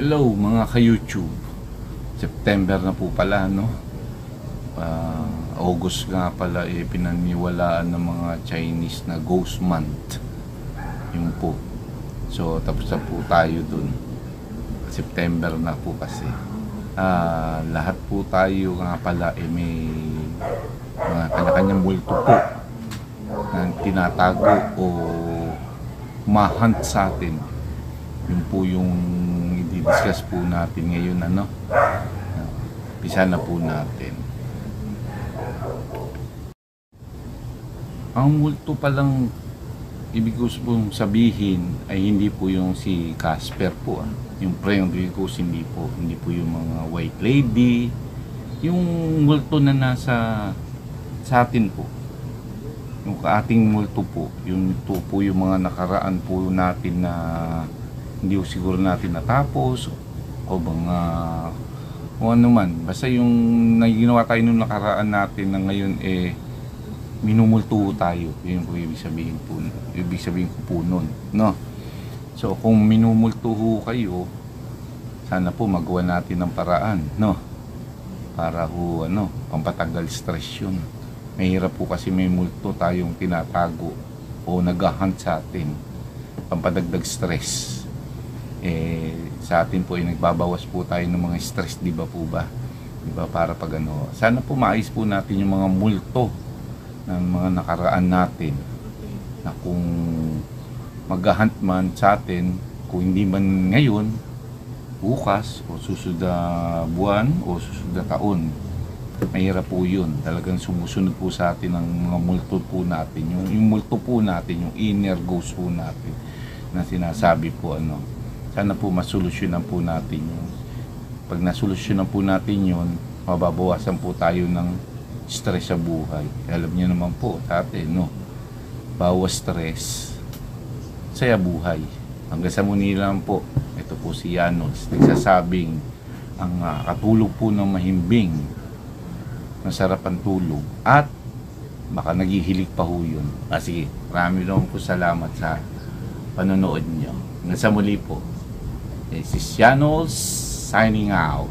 Hello mga ka-YouTube. September na po pala, no? August nga pala pinaniwalaan ng mga Chinese na Ghost Month. Yun po. So tapos na po tayo dun. September na po kasi. Lahat po tayo nga pala may mga kanya-kanyang multo po na tinatago o ma-hunt sa atin. Yun po yung i-discuss po natin ngayon, ano? Pisa na po natin. Ang multo palang ibig ko pong sabihin ay hindi po yung si Casper po, yung praying ghost, hindi po yung mga white lady, yung multo na nasa sa atin po, yung ating multo po, yung ito po yung mga nakaraan po natin na hindi po siguro natin natapos o mga o ano man, basta yung ginawa tayo nung nakaraan natin na ngayon minumulto tayo. Yun po ibig sabihin ko po nun, no? So kung minumulto kayo, sana po magawa natin ng paraan, no? Para ho pampatanggal stress yun. Mahirap po kasi may multo tayong tinatago o nag-hunt sa atin, pampadagdag stress. Sa atin po nagbabawas po tayo ng mga stress, di ba po ba? Di ba, para pag sana po maayos po natin yung mga multo ng mga nakaraan natin, na kung mag-hunt man sa atin, kung hindi man ngayon, bukas o susunod na buwan o susunod na taon, mahirap po yun. Talagang sumusunod po sa atin ang mga multo po natin, yung multo po natin, yung inner ghost po natin na sinasabi po, sana po masolusyonan po natin yun. Pag nasolusyonan po natin yun, mababawasan po tayo ng stress sa buhay. Alam niyo naman po sa atin, no? Bawas stress, saya buhay. Hanggang sa muli lang po. Ito po si Yanos, nagsasabing ang katulog po ng mahimbing, masarap ang tulog, at baka naghihilig pa ho yun. Sige, marami naman po salamat sa panonood niyo. Hanggang sa muli po. This is Yanos signing out.